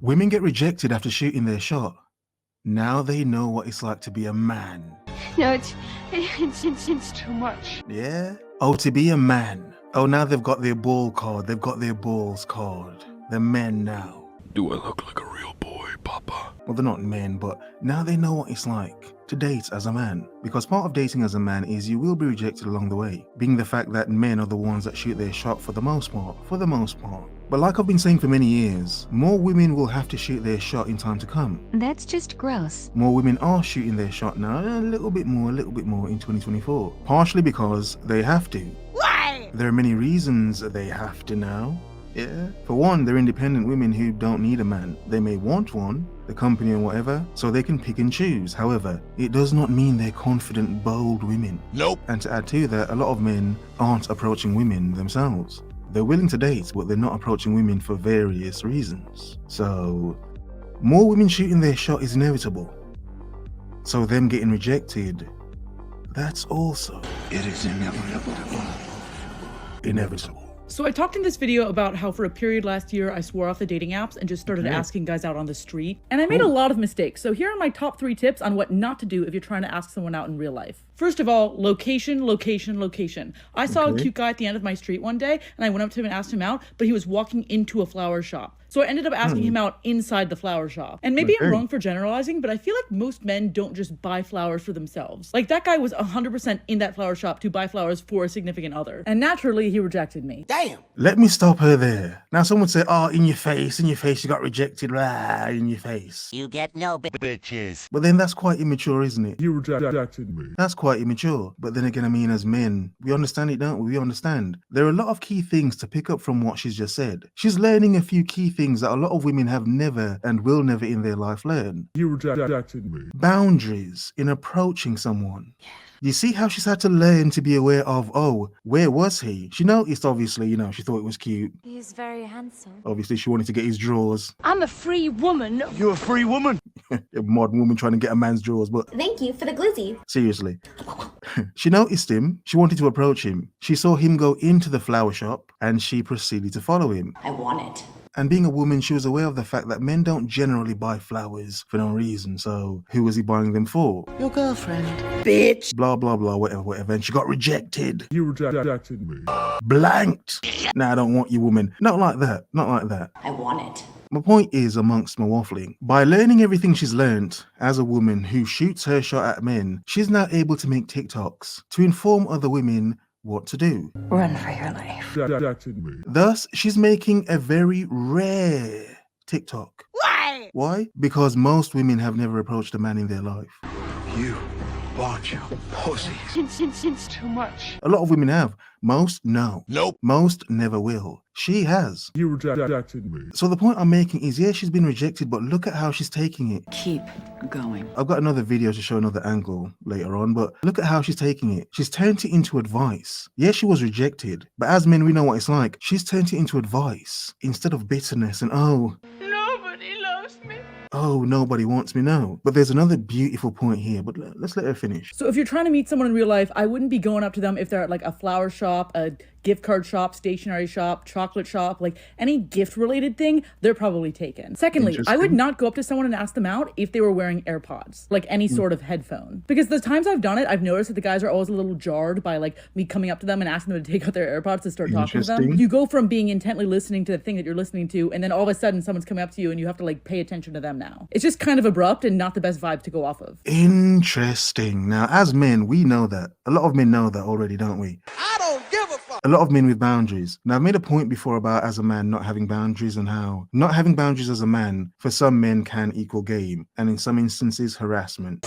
Women get rejected after shooting their shot. Now they know what it's like to be a man. No, it's too much. Yeah? Oh, to be a man. Oh, now they've got their ball card. They've got their balls card. They're men now. Do I look like a real boy, Papa? Well, they're not men, but now they know what it's like to date as a man. Because part of dating as a man is you will be rejected along the way, being the fact that men are the ones that shoot their shot for the most part. But like I've been saying for many years, more women will have to shoot their shot in time to come. That's just gross. More women are shooting their shot now, a little bit more in 2024. Partially because they have to. Why? There are many reasons they have to now. Yeah. For one, they're independent women who don't need a man. They may want one, the company or whatever, so they can pick and choose. However, it does not mean they're confident, bold women. Nope. And to add to that, a lot of men aren't approaching women themselves. They're willing to date, but they're not approaching women for various reasons. So, more women shooting their shot is inevitable. So them getting rejected, that's also It is inevitable. So I talked in this video about how for a period last year, I swore off the dating apps and just started asking guys out on the street. And I made a lot of mistakes. So here are my top 3 tips on what not to do if you're trying to ask someone out in real life. First of all, location. I saw a cute guy at the end of my street one day and I went up to him and asked him out, but he was walking into a flower shop. So I ended up asking him out inside the flower shop. And maybe I'm wrong for generalizing, but I feel like most men don't just buy flowers for themselves. Like that guy was 100% in that flower shop to buy flowers for a significant other. And naturally, he rejected me. Damn. Let me stop her there. Now someone say, oh, in your face, you got rejected, rah, in your face. You get no bitches. But then that's quite immature, isn't it? You rejected me. That's quite immature. But then again, I mean, as men, we understand it, don't we? We understand. There are a lot of key things to pick up from what she's just said. She's learning a few key things that a lot of women have never and will never in their life learn. You rejected me. Boundaries in approaching someone. You see how she's had to learn to be aware of, oh, where was he? She noticed, obviously, she thought it was cute. He's very handsome. Obviously, she wanted to get his drawers. I'm a free woman. You're a free woman. A modern woman trying to get a man's drawers, but Thank you for the glizzy. seriously. She noticed him. She wanted to approach him. She saw him go into the flower shop and she proceeded to follow him. I want it. And being a woman, she was aware of the fact that men don't generally buy flowers for no reason. So who was he buying them for? Your girlfriend. Bitch. Blah, blah, blah, whatever. And she got rejected. You rejected me. Blanked. Nah, I don't want you, woman. Not like that. I want it. My point is, amongst my waffling, by learning everything she's learned as a woman who shoots her shot at men, she's now able to make TikToks to inform other women what to do. Run for your life. Rejected me. Thus, she's making a very rare TikTok. Why? Why? Because most women have never approached a man in their life. You bunch of pussies. It's too much. A lot of women have. Most, no. Nope. Most never will. She has. You rejected me. So the point I'm making is, yeah, she's been rejected, but look at how she's taking it. Keep going. I've got another video to show another angle later on, but look at how she's taking it. She's turned it into advice. Yeah, she was rejected, but as men, we know what it's like. She's turned it into advice instead of bitterness and, Nobody loves me. oh, nobody wants me, no. But there's another beautiful point here, but let's let her finish. So if you're trying to meet someone in real life, I wouldn't be going up to them if they're at like a flower shop, a gift card shop, stationery shop, chocolate shop, like any gift related thing, they're probably taken. Secondly, I would not go up to someone and ask them out if they were wearing AirPods, like any sort of headphone. Because the times I've done it, I've noticed that the guys are always a little jarred by like me coming up to them and asking them to take out their AirPods to start talking to them. You go from being intently listening to the thing that you're listening to, and then all of a sudden someone's coming up to you and you have to like pay attention to them now. It's just kind of abrupt and not the best vibe to go off of. Interesting. Now, as men, we know that. A lot of men know that already, don't we? I don't give a fuck. A lot of men with boundaries. Now, I've made a point before about as a man not having boundaries and how not having boundaries as a man for some men can equal game and in some instances harassment.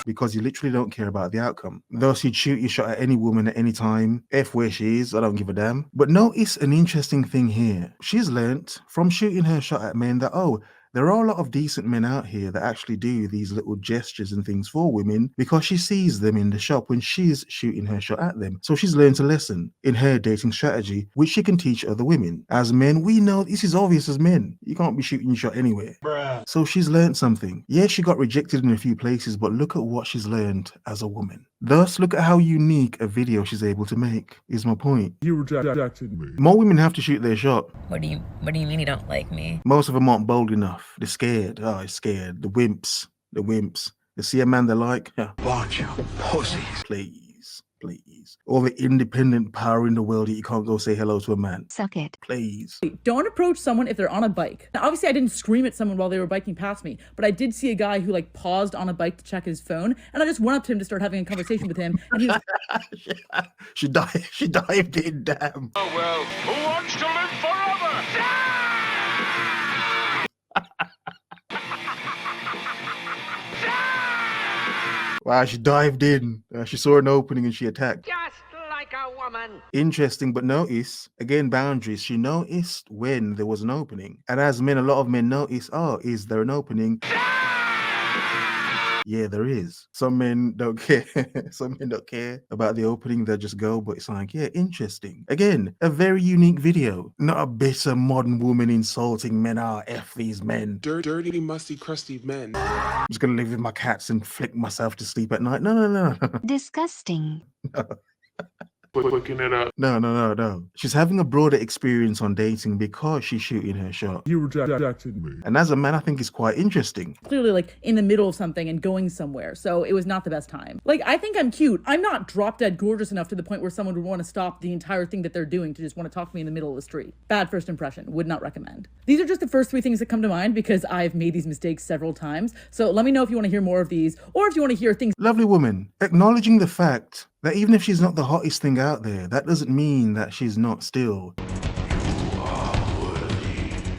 Because you literally don't care about the outcome. Thus, you'd shoot your shot at any woman at any time. F where she is, I don't give a damn. But notice an interesting thing here. She's learnt from shooting her shot at men that, oh, there are a lot of decent men out here that actually do these little gestures and things for women because she sees them in the shop when she's shooting her shot at them. So she's learned a lesson in her dating strategy, which she can teach other women. As men, we know this is obvious as men. You can't be shooting your shot anywhere. So she's learned something. Yeah, she got rejected in a few places, but look at what she's learned as a woman. Thus, look at how unique a video she's able to make, is my point. You rejected me. More women have to shoot their shot. What do you mean you don't like me? Most of them aren't bold enough. They're scared. Oh, it's scared. The wimps. They see a man they like. Yeah. Bunch of pussies. Please. All the independent power in the world that you can't go say hello to a man. Suck it. Please. Don't approach someone if they're on a bike. Now, obviously, I didn't scream at someone while they were biking past me, but I did see a guy who like paused on a bike to check his phone, and I just went up to him to start having a conversation with him, and he was She dived in, damn. Oh well, who wants to live forever? Wow, she dived in. She saw an opening and she attacked. Just like a woman. Interesting, but notice, again, boundaries. She noticed when there was an opening. And as men, a lot of men notice, oh, is there an opening? Yeah, there is. Some men don't care. Some men don't care about the opening. They'll just go, but it's like, yeah, interesting. Again, a very unique video. Not a bitter modern woman insulting men. Ah, F these men. Dirty, musty, crusty men. I'm just going to live with my cats and flick myself to sleep at night. No. Disgusting. Looking it up. No. She's having a broader experience on dating because she's shooting her shot. You rejected me. And as a man, I think it's quite interesting. clearly like in the middle of something and going somewhere, so it was not the best time. Like, I think I'm cute. I'm not drop dead gorgeous enough to the point where someone would want to stop the entire thing that they're doing to just want to talk to me in the middle of the street. Bad first impression. Would not recommend. These are just the first 3 things that come to mind because I've made these mistakes several times. So let me know if you want to hear more of these, or if you want to hear things. Lovely woman, acknowledging the fact that even if she's not the hottest thing out there, that doesn't mean that she's not still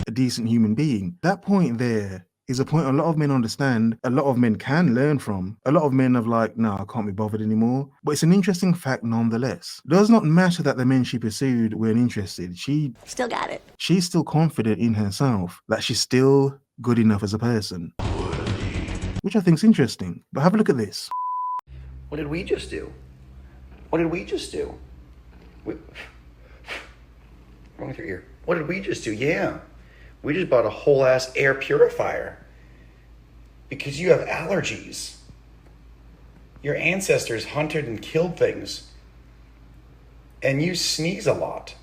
a decent human being. That point there is a point a lot of men understand, a lot of men can learn from. A lot of men are like, no, I can't be bothered anymore. But it's an interesting fact nonetheless. Does not matter that the men she pursued weren't interested. She Still got it. She's still confident in herself that she's still good enough as a person. Which I think is interesting. But have a look at this. What did we just do? What did we just do? Wrong with your ear. What did we just do? Yeah. We just bought a whole ass air purifier. Because you have allergies. Your ancestors hunted and killed things. And you sneeze a lot.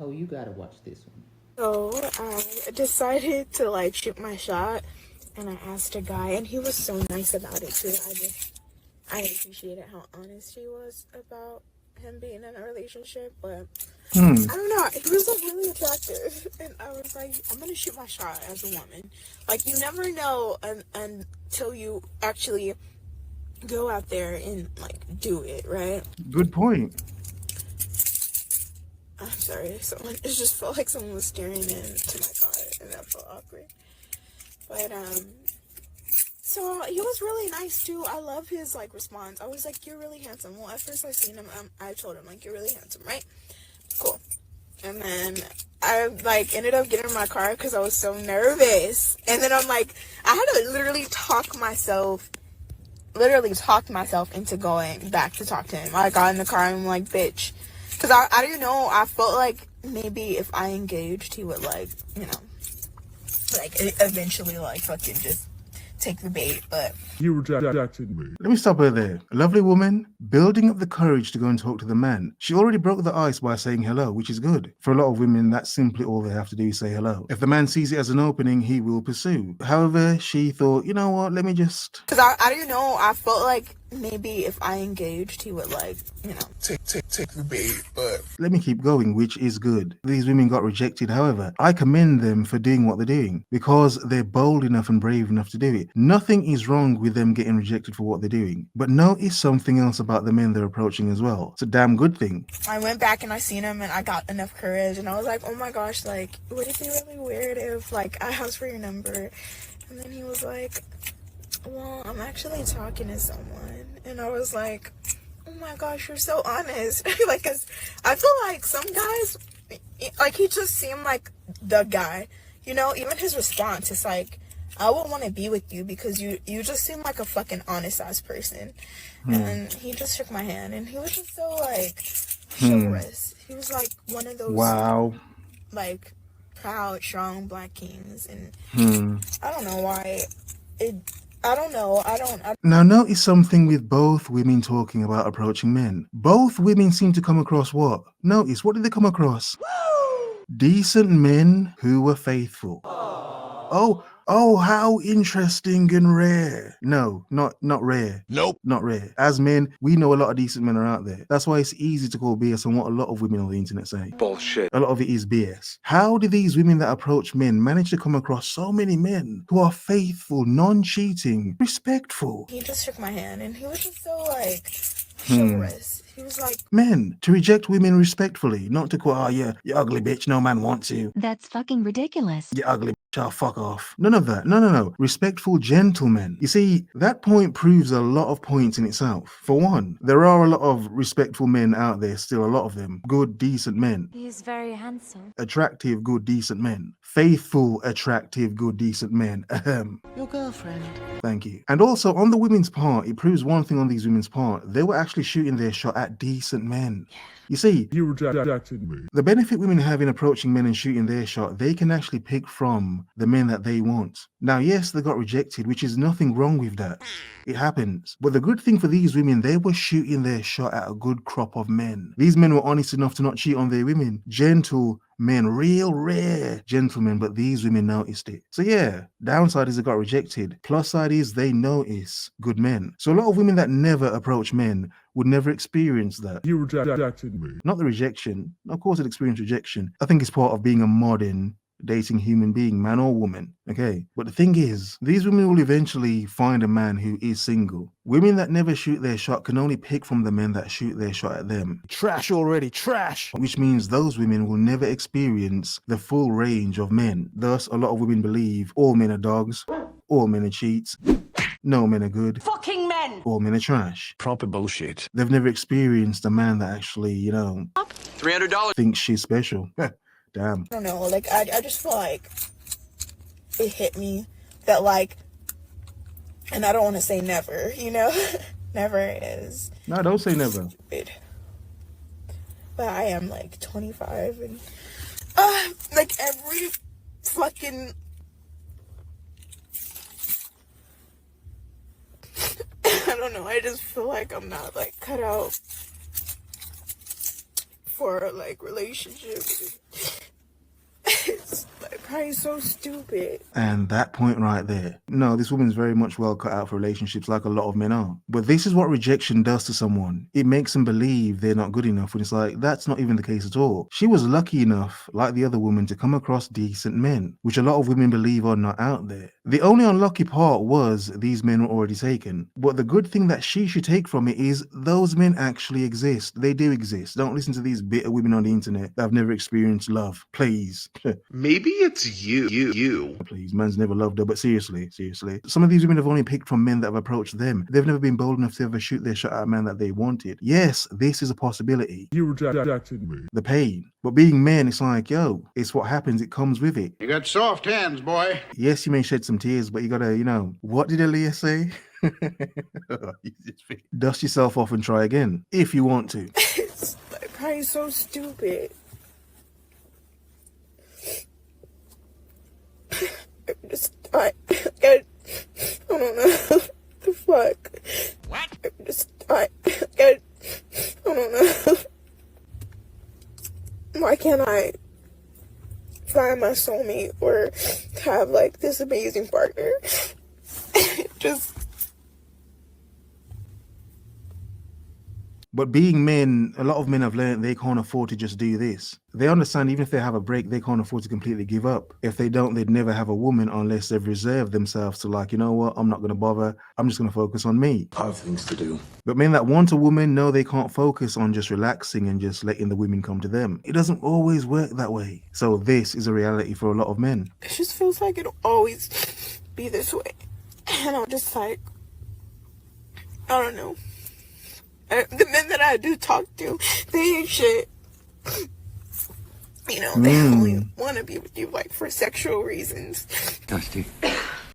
Oh, you gotta watch this one. So I decided to like shoot my shot, and I asked a guy, and he was so nice about it too. I appreciated how honest he was about him being in a relationship, but I don't know, he was like really attractive, and I was like, I'm gonna shoot my shot as a woman. Like, you never know until you actually go out there and like do it, right? Good point. I'm sorry, it just felt like someone was staring into my butt, and that felt awkward. But, so he was really nice too. I love his, like, response. I was like, you're really handsome. Well, at first I seen him, I told him, like, you're really handsome, right? Cool. And then I, like, ended up getting in my car because I was so nervous. And then I'm like, I had to literally talk myself into going back to talk to him. I got in the car and I'm like, bitch. Because I didn't know, I felt like maybe if I engaged, he would, like, you know, like, eventually, like, fucking just take the bait, but... You rejected me. Let me stop her there. A lovely woman, building up the courage to go and talk to the man. She already broke the ice by saying hello, which is good. For a lot of women, that's simply all they have to do is say hello. If the man sees it as an opening, he will pursue. However, she thought, you know what, let me just... Because I didn't know, I felt like maybe if I engaged, he would, like, you know, take the bait, but... Let me keep going, which is good. These women got rejected. However, I commend them for doing what they're doing because they're bold enough and brave enough to do it. Nothing is wrong with them getting rejected for what they're doing. But notice something else about the men they're approaching as well. It's a damn good thing. I went back and I seen him and I got enough courage and I was like, oh my gosh, like, would it be really weird if, like, I asked for your number? And then he was like, well, I'm actually talking to someone. And I was like, oh my gosh, you're so honest. Like, 'cause I feel like some guys, like, he just seemed like the guy, you know, even his response is like, I would want to be with you because you just seem like a fucking honest ass person. And he just shook my hand and he was just so, like, chivalrous. He was like one of those, Wow. like, proud, strong black kings, and Hmm. I don't know why it. I don't know. I Now notice something with both women talking about approaching men. Both women seem to come across what? Notice, what did they come across? Decent men who were faithful. Oh, how interesting and rare. No, not rare. Nope. Not rare. As men, we know a lot of decent men are out there. That's why it's easy to call BS on what a lot of women on the internet say. Bullshit. A lot of it is BS. How do these women that approach men manage to come across so many men who are faithful, non-cheating, respectful? he just shook my hand, and he was just so like Hmm. chivalrous. He was like, Men, to reject women respectfully, not to call, oh yeah, you ugly bitch, no man wants you. That's fucking ridiculous. You ugly bitch, oh fuck off. None of that. No. Respectful gentlemen. You see, that point proves a lot of points in itself. For one, there are a lot of respectful men out there, still a lot of them. Good, decent men. He's very handsome. Attractive, good, decent men. Faithful, attractive, good, decent men. Ahem. Your girlfriend. Thank you. And also, on the women's part, it proves one thing on these women's part. They were actually shooting their shot at decent men. You see, He rejected me. the benefit women have in approaching men and shooting their shot, they can actually pick from the men that they want. Now, yes, they got rejected, which is nothing wrong with that. It happens. But the good thing for these women, they were shooting their shot at a good crop of men. These men were honest enough to not cheat on their women. Gentle men, real rare gentlemen, but these women noticed it. So yeah, downside is they got rejected. Plus side is they notice good men. So a lot of women that never approach men would never experience that. He rejected me. Not the rejection. Of course, it experienced rejection. I think it's part of being a modern dating human being, man or woman. Okay. But the thing is, these women will eventually find a man who is single. Women that never shoot their shot can only pick from the men that shoot their shot at them. Trash already, trash! Which means those women will never experience the full range of men. Thus, a lot of women believe all men are dogs, all men are cheats, no men are good, Fucking men. all men are trash. Proper bullshit. They've never experienced a man that actually, $300. thinks she's special. Damn. I don't know. Like I just feel like it hit me that like, and I don't want to say never. Never is No, don't say never. stupid. But I am like 25 and like every fucking I don't know, I just feel like I'm not like cut out for like relationships. It's like probably so stupid. And that point right there. No, this woman's very much well cut out for relationships like a lot of men are. But this is what rejection does to someone. It makes them believe they're not good enough when it's like, that's not even the case at all. She was lucky enough, like the other woman, to come across decent men, which a lot of women believe are not out there. The only unlucky part was these men were already taken. But the good thing that she should take from it is those men actually exist. They do exist. Don't listen to these bitter women on the internet that have never experienced love. Please. Maybe it's you. Please, man's never loved her, but seriously. Some of these women have only picked from men that have approached them. They've never been bold enough to ever shoot their shot at a man that they wanted. Yes, this is a possibility. He rejected me. The pain. But being men, it's like, yo, it's what happens. It comes with it. You got soft hands, boy. Yes, you may shed some tears, but you gotta, what did Aaliyah say? Dust yourself off and try again, if you want to. It's like probably so stupid. I don't know what the fuck. What? I don't know. Why can't I find my soulmate or have like this amazing partner? But being men, a lot of men have learned they can't afford to just do this. They understand even if they have a break, they can't afford to completely give up. If they don't, they'd never have a woman unless they've reserved themselves to like, you know what, I'm not going to bother. I'm just going to focus on me. I have things to do. But men that want a woman, no, they can't focus on just relaxing and just letting the women come to them. It doesn't always work that way. So this is a reality for a lot of men. It just feels like it'll always be this way. And I'm just like, I don't know. The men that I do talk to, they ain't shit. They only want to be with you like for sexual reasons. Dusty.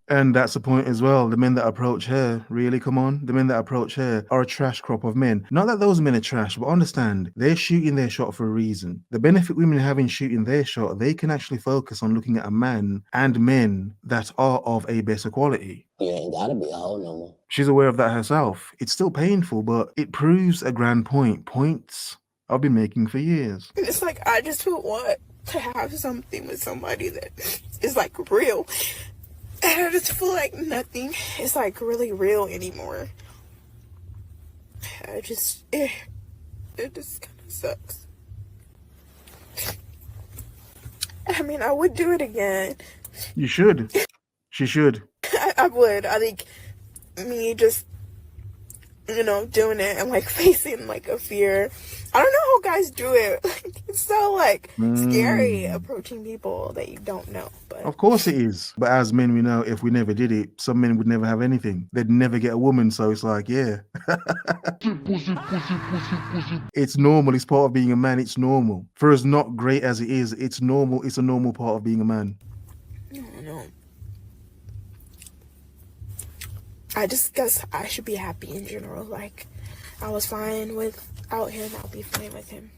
And that's the point as well. The men that approach her, really, come on. The men that approach her are a trash crop of men. Not that those men are trash, but understand, they're shooting their shot for a reason. The benefit women have in shooting their shot, they can actually focus on looking at a man and men that are of a better quality. You ain't gotta be a hoe no more. She's aware of that herself. It's still painful, but it proves a grand point. Points I've been making for years. It's like, I just would want to have something with somebody that is like real. And I just feel like nothing is like really real anymore. It just kind of sucks. I mean, I would do it again. You should. She should. I would. I think me just, doing it and like facing like a fear. I don't know how guys do it. Like, it's so like scary approaching people that you don't know. But Of course it is. But as men, we know if we never did it, some men would never have anything. They'd never get a woman. So it's like, yeah. It's normal. It's part of being a man. It's normal. For as not great as it is, it's normal. It's a normal part of being a man. no. I just guess I should be happy in general. Like, I was fine without him. I'll be fine with him.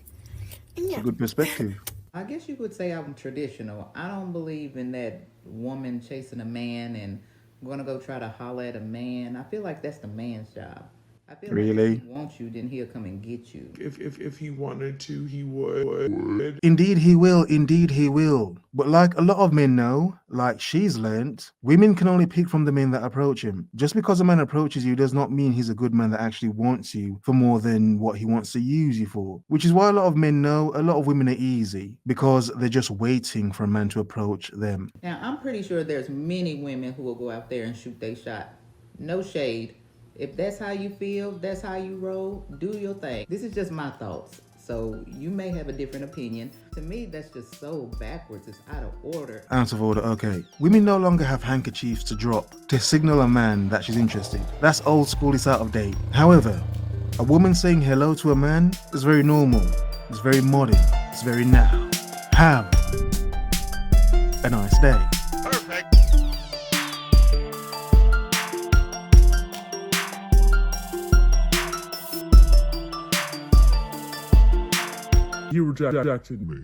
And It's yeah. a good perspective. I guess you could say I'm traditional. I don't believe in that woman chasing a man and gonna go try to holler at a man. I feel like that's the man's job. I feel like Really? if he wants you, then he'll come and get you. If he wanted to, he would. Indeed he will. Indeed he will. But like a lot of men know, like she's learnt, women can only pick from the men that approach him. Just because a man approaches you does not mean he's a good man that actually wants you for more than what he wants to use you for. Which is why a lot of men know a lot of women are easy, because they're just waiting for a man to approach them. Now, I'm pretty sure there's many women who will go out there and shoot their shot. No shade. If that's how you feel, that's how you roll, do your thing. This is just my thoughts. So you may have a different opinion. To me, that's just so backwards. It's out of order. Out of order, okay. Women no longer have handkerchiefs to drop to signal a man that she's interested. That's old school, it's out of date. However, a woman saying hello to a man is very normal. It's very modern. It's very now. Have a nice day. Perfect. You rejected me.